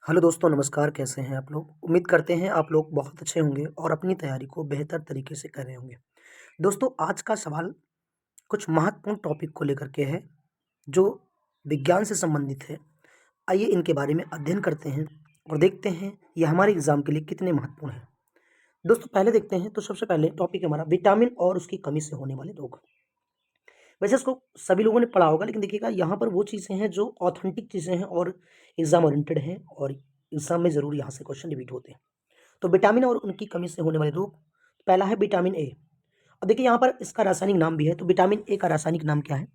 Hello दोस्तों, नमस्कार। कैसे हैं आप लोग? उम्मीद करते हैं आप लोग बहुत अच्छे होंगे और अपनी तैयारी को बेहतर तरीके से कर रहे होंगे। दोस्तों, आज का सवाल कुछ महत्वपूर्ण टॉपिक को लेकर के है, जो विज्ञान से संबंधित है। आइए इनके बारे में अध्ययन करते हैं और देखते हैं ये हमारे एग्जाम के लिए कितने महत्वपूर्ण हैं। दोस्तों, पहले देखते हैं तो सबसे पहले टॉपिक हमारा विटामिन और उसकी कमी से होने वाले रोग। वैसे इसको सभी लोगों ने पढ़ा होगा, लेकिन देखिएगा यहाँ पर वो चीज़ें हैं जो ऑथेंटिक चीज़ें हैं और एग्जाम ओरिएंटेड हैं और एग्जाम में ज़रूर यहाँ से क्वेश्चन रिपीट होते हैं। तो विटामिन और उनकी कमी से होने वाले रोग, पहला है विटामिन ए। अब देखिए यहाँ पर इसका रासायनिक नाम भी है, तो विटामिन ए का रासायनिक नाम क्या है?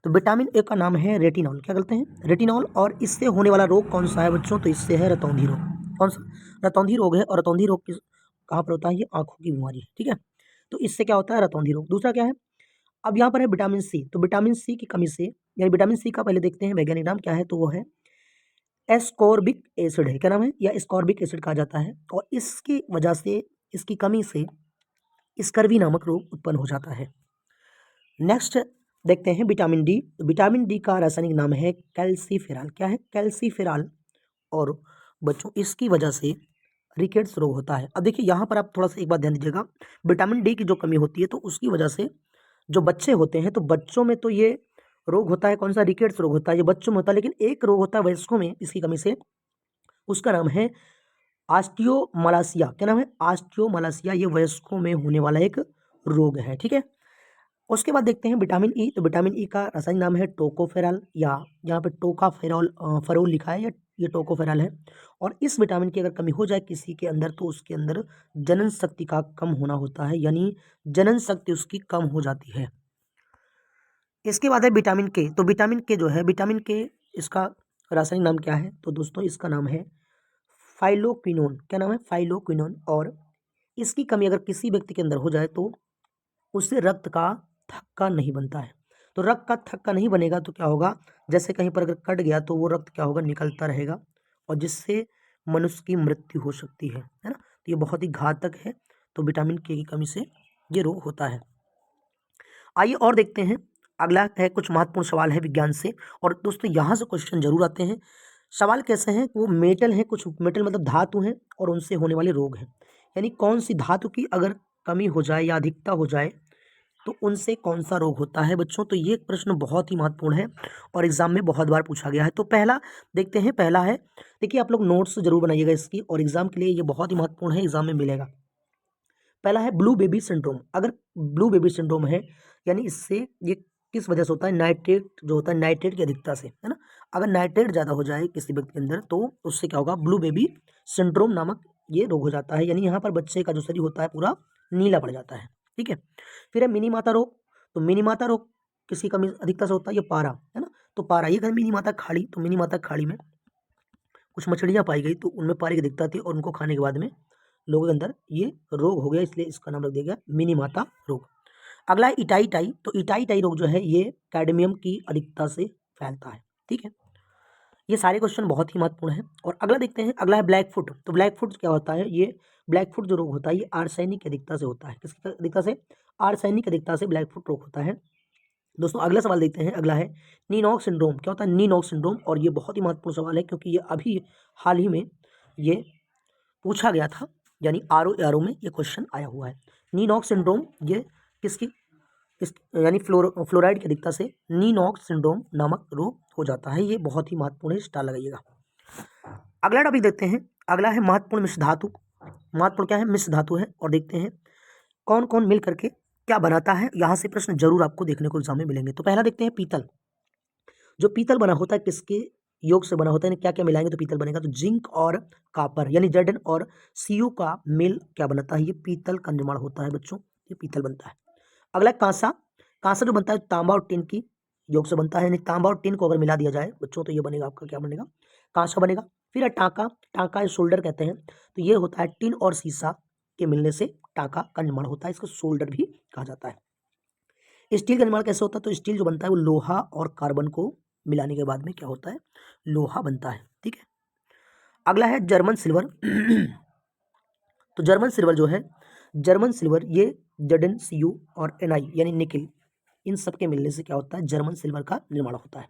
तो विटामिन ए का नाम है रेटिनॉल। क्या कहते हैं? रेटिनॉल। और इससे होने वाला रोग कौन सा है बच्चों? तो इससे है रतौंधी रोग। कौन सा? रतौंधी रोग है। और रतौंधी रोग किस कहाँ पर होता है? ये आंखों की बीमारी है, ठीक है। तो इससे क्या होता है? रतौंधी रोग। दूसरा क्या है? अब यहाँ पर है विटामिन सी। तो विटामिन सी की कमी से, यानी विटामिन सी का पहले देखते हैं वैज्ञानिक नाम क्या है, तो वो है एस्कॉर्बिक एसिड है। क्या नाम है? या एस्कॉर्बिक एसिड कहा जाता है। और इसकी वजह से, इसकी कमी से स्कर्वी नामक रोग उत्पन्न हो जाता है। नेक्स्ट देखते हैं विटामिन डी। तो विटामिन डी का रासायनिक नाम है कैल्सीफेरॉल। क्या है? कैल्सीफेरॉल। और बच्चों इसकी वजह से रिकेट्स रोग होता है। अब देखिए यहाँ पर आप थोड़ा सा एक बात ध्यान दीजिएगा, विटामिन डी की जो कमी होती है तो उसकी वजह से जो बच्चे होते हैं, तो बच्चों में तो ये रोग होता है। कौन सा? रिकेट्स रोग होता है, ये बच्चों में होता है। लेकिन एक रोग होता है वयस्कों में इसकी कमी से, उसका नाम है ऑस्टियोमलासिया। क्या नाम है? ऑस्टियोमलासिया। ये वयस्कों में होने वाला एक रोग है, ठीक है। उसके बाद देखते हैं विटामिन ई। तो विटामिन ई का रासायनिक नाम है टोकोफेरॉल, या यहाँ पे टोकाफेरॉल फरोल लिखा है, या ये टोकोफेरॉल है। और इस विटामिन की अगर कमी हो जाए किसी के अंदर, तो उसके अंदर जनन शक्ति का कम होना होता है, यानी जनन शक्ति उसकी कम हो जाती है। इसके बाद है विटामिन के। तो विटामिन के जो है, विटामिन के, इसका रासायनिक नाम क्या है? तो दोस्तों इसका नाम है फाइलोक्विनोन। क्या नाम है? फाइलोक्विनोन। और इसकी कमी अगर किसी व्यक्ति के अंदर हो जाए तो उससे रक्त का थक्का नहीं बनता है। तो रक्त का थक्का नहीं बनेगा तो क्या होगा? जैसे कहीं पर अगर कट गया तो वो रक्त क्या होगा? निकलता रहेगा, और जिससे मनुष्य की मृत्यु हो सकती है ना। तो ये बहुत ही घातक है। तो विटामिन के की कमी से ये रोग होता है। आइए और देखते हैं, अगला है कुछ महत्वपूर्ण सवाल है विज्ञान से। और दोस्तों यहाँ से क्वेश्चन जरूर आते हैं। सवाल कैसे हैं? वो मेटल है, कुछ मेटल मतलब धातु हैं, और उनसे होने वाले रोग हैं। यानी कौन सी धातु की अगर कमी हो जाए या अधिकता हो जाए तो उनसे कौन सा रोग होता है बच्चों? तो ये प्रश्न बहुत ही महत्वपूर्ण है और एग्जाम में बहुत बार पूछा गया है। तो पहला देखते हैं, पहला है, देखिए आप लोग नोट्स जरूर बनाइएगा इसकी, और एग्जाम के लिए ये बहुत ही महत्वपूर्ण है, एग्जाम में मिलेगा। पहला है ब्लू बेबी सिंड्रोम। अगर ब्लू बेबी सिंड्रोम है, यानी इससे ये किस वजह से होता है? नाइट्रेट जो होता है, नाइट्रेट की अधिकता से, है ना। अगर नाइट्रेट ज़्यादा हो जाए किसी व्यक्ति के अंदर तो उससे क्या होगा? ब्लू बेबी सिंड्रोम नामक ये रोग हो जाता है। यानी यहाँ पर बच्चे का जो शरीर होता है पूरा नीला पड़ जाता है, ठीक है। फिर है मिनी माता रोग। तो मिनी माता रोग किसी कमी अधिकता से होता है, ये पारा, है ना। तो पारा, ये मिनी माता खाड़ी। तो मिनी माता खाड़ी में कुछ मछलियाँ पाई गई, तो उनमें पारे की दिखता थी, और उनको खाने के बाद में लोगों के अंदर ये रोग हो गया, इसलिए इसका नाम रख दिया गया मिनी माता रोग। अगला है इटाई टाई। तो इटाई टाई रोग जो है ये कैडमियम की अधिकता से फैलता है, ठीक है। ये सारे क्वेश्चन बहुत ही महत्वपूर्ण हैं। और अगला देखते हैं, अगला है ब्लैक फुट। तो ब्लैक फुट क्या होता है? ये ब्लैक फुट जो रोग होता है ये आर्सेनिक की अधिकता से होता है। किसकी अधिकता से? आर्सेनिक की अधिकता से ब्लैक फुट रोग होता है। दोस्तों अगला सवाल देखते हैं, अगला है नीनॉक सिंड्रोम। क्या होता है? नीनॉक सिंड्रोम। और ये बहुत ही महत्वपूर्ण सवाल है, क्योंकि ये अभी हाल ही में ये पूछा गया था, यानी आर ओ में ये क्वेश्चन आया हुआ है। नीनॉक सिंड्रोम ये किसकी, इस यानी फ्लोराइड की अधिकता से नीनॉक सिंड्रोम नामक रोग हो जाता है। ये बहुत ही महत्वपूर्ण है, स्टार लगाइएगा। अगला टॉपिक देखते हैं, अगला है महत्वपूर्ण मिश्र धातु। महत्वपूर्ण क्या है? मिश्र धातु है। और देखते हैं कौन कौन मिल करके क्या बनाता है। यहाँ से प्रश्न जरूर आपको देखने को एग्जाम में मिलेंगे। तो पहला देखते हैं पीतल। जो पीतल बना होता है किसके योग से बना होता है? क्या क्या मिलाएंगे तो पीतल बनेगा? तो जिंक और कापर, यानी Zn और Cu का मेल क्या बनता है? ये पीतल का निर्माण होता है बच्चों, ये पीतल बनता है। अगला कांसा। कांसा जो बनता है तांबा और टिन की योग से बनता है, यानी तांबा और टिन को अगर मिला दिया जाए बच्चों तो ये बनेगा आपका, क्या बनेगा? कांसा बनेगा। फिर है टांका। टांका शोल्डर कहते हैं। तो ये होता है टिन और सीसा के मिलने से टांका का निर्माण होता है, इसको शोल्डर भी कहा जाता है। स्टील का निर्माण कैसे होता है? तो स्टील जो बनता है वो लोहा और कार्बन को मिलाने के बाद में क्या होता है? लोहा बनता है, ठीक है। अगला है जर्मन सिल्वर। तो जर्मन सिल्वर जो है, जर्मन सिल्वर ये Zn Cu और Ni यानी निकिल, इन सब के मिलने से क्या होता है? जर्मन सिल्वर का निर्माण होता है।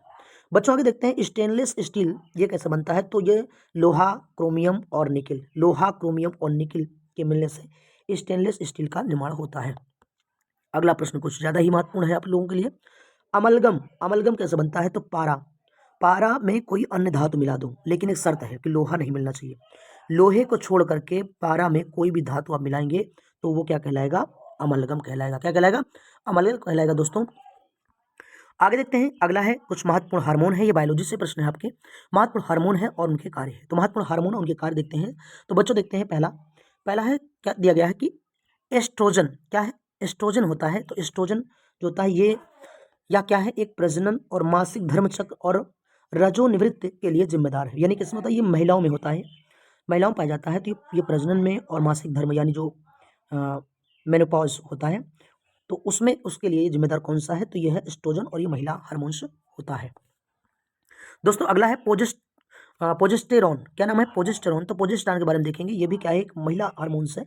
बच्चों आगे देखते हैं स्टेनलेस स्टील ये कैसे बनता है। तो ये लोहा, क्रोमियम और निकिल, लोहा, क्रोमियम और निकिल के मिलने से स्टेनलेस स्टील का निर्माण होता है। अगला प्रश्न कुछ ज़्यादा ही महत्वपूर्ण है आप लोगों के लिए। अमलगम, अमलगम कैसे बनता है। तो पारा, पारा में कोई अन्य धातु मिला दो, लेकिन एक शर्त है कि लोहा नहीं मिलना चाहिए। लोहे को छोड़ करके पारा में कोई भी धातु आप मिलाएंगे तो वो क्या कहलाएगा, अमलगम कहलाएगा। क्या कहलाएगा, अमलगम कहलाएगा दोस्तों। आगे देखते हैं, अगला है कुछ महत्वपूर्ण हार्मोन है, ये बायोलॉजी से प्रश्न है आपके। महत्वपूर्ण हार्मोन है और उनके कार्य है। तो महत्वपूर्ण हार्मोन और उनके कार्य देखते हैं। तो बच्चों देखते हैं, पहला पहला है क्या दिया गया है कि एस्ट्रोजन, क्या है, एस्ट्रोजन होता है। तो एस्ट्रोजन जो होता है ये या क्या है, एक प्रजनन और मासिक धर्मचक्र और रजोनिवृत्ति के लिए जिम्मेदार है। यानी किसमें होता है, ये महिलाओं में होता है, महिलाओं में पाया जाता है। तो ये प्रजनन में और मासिक धर्म यानी जो मेनोपॉज होता है तो उसमें उसके लिए जिम्मेदार कौन सा है, तो यह है एस्ट्रोजन और ये महिला हार्मोन्स होता है। दोस्तों अगला है प्रोजेस्टेरॉन। क्या नाम है, प्रोजेस्टेरॉन। तो प्रोजेस्टेरॉन के बारे में देखेंगे, ये भी क्या है, एक महिला हार्मोन्स है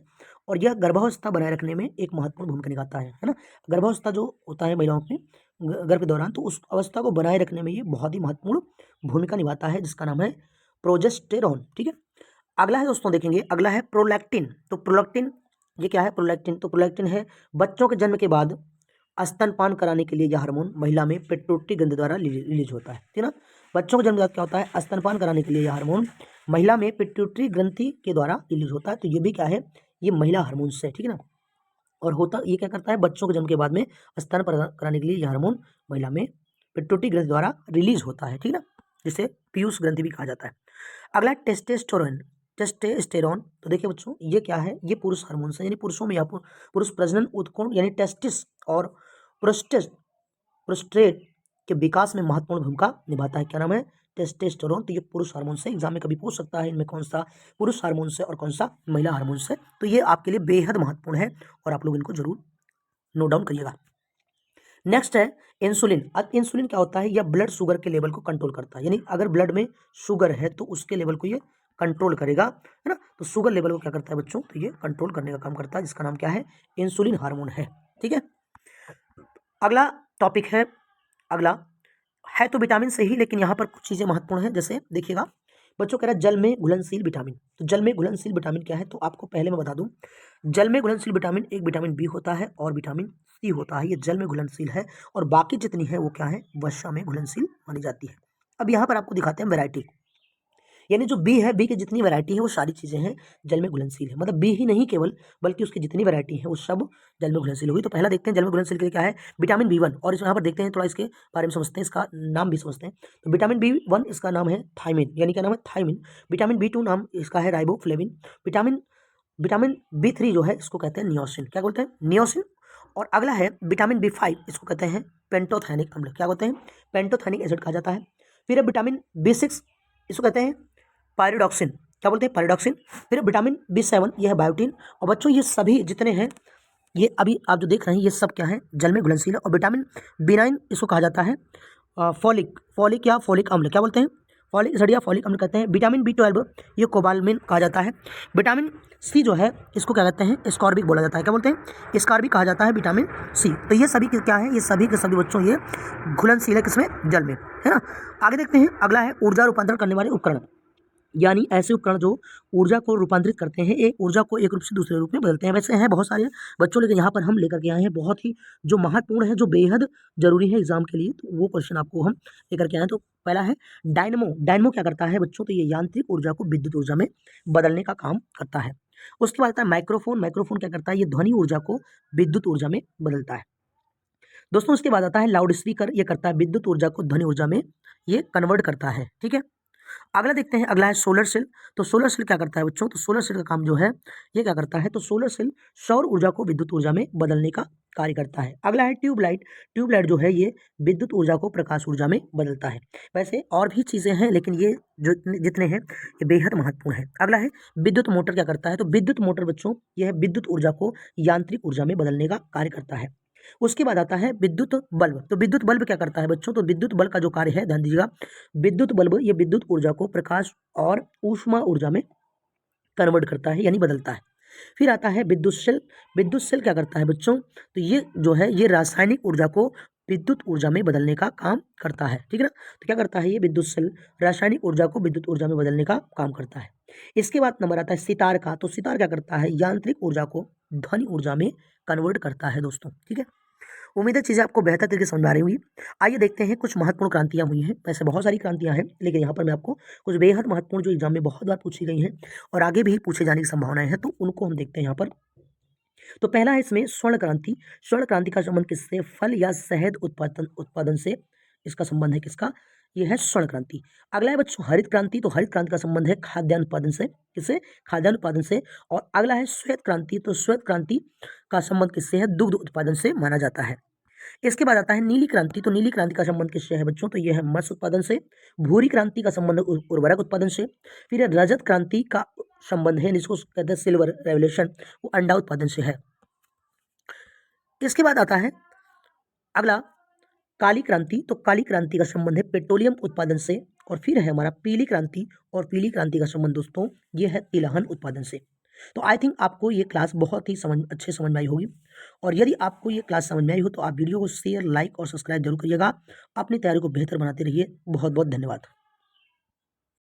और यह गर्भावस्था बनाए रखने में एक महत्वपूर्ण भूमिका निभाता है ना। गर्भावस्था जो होता है महिलाओं में गर्भ के दौरान, तो उस अवस्था को बनाए रखने में ये बहुत ही महत्वपूर्ण भूमिका निभाता है, जिसका नाम है प्रोजेस्टेरॉन। ठीक है, अगला है दोस्तों देखेंगे, अगला है प्रोलैक्टिन। तो प्रोलैक्टिन ये क्या है, प्रोलैक्टिन। तो प्रोलैक्टिन है बच्चों के जन्म के बाद स्तनपान कराने के लिए यह हार्मोन महिला में पिट्यूटरी ग्रंथि द्वारा रिलीज होता है। ठीक है ना, बच्चों के जन्म के बाद क्या होता है, स्तनपान कराने के लिए यह हार्मोन महिला में पिट्यूटरी ग्रंथि के द्वारा रिलीज होता है। तो ये भी क्या है, ये महिला हार्मोन है। ठीक है ना, और होता ये क्या करता है, बच्चों के जन्म के बाद में स्तनपान कराने के लिए यह हार्मोन महिला में पिट्यूटरी ग्रंथि द्वारा रिलीज होता है। ठीक है ना, जिसे पीयूष ग्रंथि भी कहा जाता है। अगला टेस्टेस्टेरोन, टेस्टेस्टेरोन। तो देखिए बच्चों, ये क्या है, ये पुरुष हार्मोन है, यानी पुरुषों में पुरुष प्रजनन उत्कोण यानी टेस्टिस और प्रोस्टेट के विकास में महत्वपूर्ण भूमिका निभाता है। क्या नाम है, टेस्टेस्टेरोन। तो ये पुरुष हार्मोन से एग्जाम में कभी पूछ सकता है, इनमें कौन सा पुरुष हार्मोन है और कौन सा महिला हार्मोन है। तो ये आपके लिए बेहद महत्वपूर्ण है और आप लोग इनको जरूर नोट डाउन करिएगा। नेक्स्ट है इंसुलिन। अब इंसुलिन क्या होता है, यह ब्लड शुगर के लेवल को कंट्रोल करता है। यानी अगर ब्लड में शुगर है तो उसके लेवल को ये कंट्रोल करेगा, है ना। तो शुगर लेवल को क्या करता है बच्चों, तो ये कंट्रोल करने का काम करता है, जिसका नाम क्या है, इंसुलिन हार्मोन है। ठीक है, अगला टॉपिक है, अगला है तो विटामिन से ही, लेकिन यहाँ पर कुछ चीज़ें महत्वपूर्ण है। जैसे देखिएगा बच्चों, कह रहा है जल में घुलनशील विटामिन। तो जल में घुलनशील विटामिन क्या है, तो आपको पहले मैं बता दूं, जल में घुलनशील विटामिन एक विटामिन बी होता है और विटामिन सी होता है। ये जल में घुलनशील है और बाकी जितनी है वो क्या है, वसा में घुलनशील मानी जाती है। अब यहाँ पर आपको दिखाते हैं वैरायटी, यानी जो बी है, बी की जितनी वैरायटी है वो सारी चीज़ें हैं जल में घुलनशील है। मतलब बी ही नहीं केवल, बल्कि उसकी जितनी वैरायटी है वो सब जल में घुलनशील हुई। तो पहला देखते हैं जल में घुलनशील के लिए क्या है, विटामिन बी वन। और इस यहाँ पर देखते हैं थोड़ा इसके बारे में समझते हैं, इसका नाम भी समझते हैं। तो विटामिन बी वन इसका नाम है थायमिन, यानी क्या नाम है, थायमिन। विटामिन बी टू नाम इसका है riboflavin. Vitamin vitamin B three जो है इसको कहते हैं नियोसिन। क्या बोलते हैं, नियोसिन। और अगला है विटामिन बी फाइव, इसको कहते हैं पेंटोथैनिक अम्ल। क्या बोलते हैं, पेंटोथैनिक एसिड कहा जाता है। फिर है विटामिन बी सिक्स, इसको कहते हैं पायरिडॉक्सिन। क्या बोलते हैं, पायरिडॉक्सिन। फिर विटामिन बी सेवन, यह है बायोटीन। और बच्चों ये सभी जितने हैं, ये अभी आप जो देख रहे हैं ये सब क्या है, जल में घुलनशील है। और विटामिन बी नाइन इसको कहा जाता है फॉलिक या फॉलिक अम्ल। क्या बोलते हैं, फॉलिक एसिड या फॉलिक अम्ल कहते हैं। विटामिन बी ट्वेल्व ये कोबालमिन कहा जाता है। विटामिन सी जो है इसको क्या कहते हैं, स्कॉर्बिक बोला जाता है। क्या बोलते हैं, स्कॉर्बिक कहा जाता है विटामिन सी। तो ये सभी क्या है, ये सभी के सभी बच्चों ये घुलनशील है किसमें, जल में, है ना। आगे देखते हैं, अगला है ऊर्जा रूपांतरण करने वाले उपकरण, यानी ऐसे उपकरण जो ऊर्जा को रूपांतरित करते हैं, एक ऊर्जा को एक रूप से दूसरे रूप में बदलते हैं। वैसे हैं बहुत सारे बच्चों, लेकिन यहाँ पर हम लेकर के आए हैं बहुत ही जो महत्वपूर्ण है, जो बेहद जरूरी है एग्जाम के लिए, तो वो क्वेश्चन आपको हम लेकर के आए हैं। तो पहला है डायनमो। डायनमो क्या करता है बच्चों, तो ये यांत्रिक ऊर्जा को विद्युत ऊर्जा में बदलने का काम करता है। उसके बाद आता है माइक्रोफोन। माइक्रोफोन क्या करता है, ये ध्वनि ऊर्जा को विद्युत ऊर्जा में बदलता है दोस्तों। उसके बाद आता है लाउड स्पीकर, ये करता है विद्युत ऊर्जा को ध्वनि ऊर्जा में ये कन्वर्ट करता है। ठीक है, अगला देखते हैं, अगला है सोलर सेल। तो सोलर सेल क्या करता है बच्चों, तो सोलर सेल का काम जो है ये क्या करता है, तो सोलर सेल सौर ऊर्जा को विद्युत ऊर्जा में बदलने का कार्य करता है। अगला है ट्यूबलाइट। ट्यूबलाइट जो है ये विद्युत ऊर्जा को प्रकाश ऊर्जा में बदलता है। वैसे और भी चीज़ें हैं, लेकिन ये जो जितने हैं ये बेहद महत्वपूर्ण है। अगला है विद्युत मोटर। क्या करता है, तो विद्युत मोटर बच्चों यह विद्युत ऊर्जा को यांत्रिक ऊर्जा में बदलने का कार्य करता है। उसके बाद आता है विद्युत बल्ब। तो विद्युत बल्ब क्या करता है बच्चों, तो विद्युत बल्ब का जो कार्य है, ध्यान दीजिएगा, विद्युत बल्ब ये विद्युत ऊर्जा को प्रकाश और ऊष्मा ऊर्जा में कन्वर्ट करता है, यानी बदलता है। फिर आता है विद्युत सेल। विद्युत सेल क्या करता है बच्चों, तो ये जो है ये रासायनिक ऊर्जा को विद्युत ऊर्जा में बदलने का काम करता है, ठीक है ना। तो क्या करता है ये विद्युत सेल रासायनिक ऊर्जा को विद्युत ऊर्जा में बदलने का काम करता है। इसके बाद नंबर आता है सितार का। तो सितार क्या करता है, यांत्रिक ऊर्जा को ध्वनि ऊर्जा में कन्वर्ट करता है दोस्तों, ठीक है। उम्मीद है चीज़ें आपको बेहतर तरीके से समझ आ रही होंगी। आइए देखते हैं कुछ महत्वपूर्ण क्रांतियाँ हुई हैं। वैसे बहुत सारी क्रांतियाँ हैं, लेकिन यहाँ पर मैं आपको कुछ बेहद महत्वपूर्ण जो एग्जाम में बहुत बार पूछी गई हैं और आगे भी पूछे जाने की संभावनाएं हैं, तो उनको हम देखते हैं यहाँ पर। तो पहला है इसमें स्वर्ण क्रांति। स्वर्ण क्रांति का संबंध किससे, फल या शहद उत्पादन उत्पादन से इसका संबंध है। किसका, ये है स्वर्ण क्रांति। अगला है बच्चों हरित क्रांति। तो हरित क्रांति का संबंध है खाद्यान्न उत्पादन से। किससे, खाद्यान्न उत्पादन से। और अगला है श्वेत क्रांति। तो श्वेत क्रांति का संबंध किससे है, दुग्ध उत्पादन से माना जाता है। इसके बाद आता है नीली क्रांति। तो नीली क्रांति का संबंध किससे है बच्चों, तो यह है मत्स्य उत्पादन से। भूरी क्रांति का संबंध उर्वरक उत्पादन से। फिर रजत क्रांति का संबंध है, जिसको कहते हैं सिल्वर रेवोल्यूशन, वो अंडा उत्पादन से है। इसके बाद आता है अगला काली क्रांति। तो काली क्रांति का संबंध है पेट्रोलियम उत्पादन से। और फिर है हमारा पीली क्रांति। और पीली क्रांति का संबंध दोस्तों ये है तिलहन उत्पादन से। तो आई थिंक आपको ये क्लास बहुत ही अच्छे समझ में आई होगी। और यदि आपको ये क्लास समझ में आई हो तो आप वीडियो को शेयर, लाइक और सब्सक्राइब जरूर करिएगा। अपनी तैयारी को बेहतर बनाते रहिए। बहुत बहुत धन्यवाद।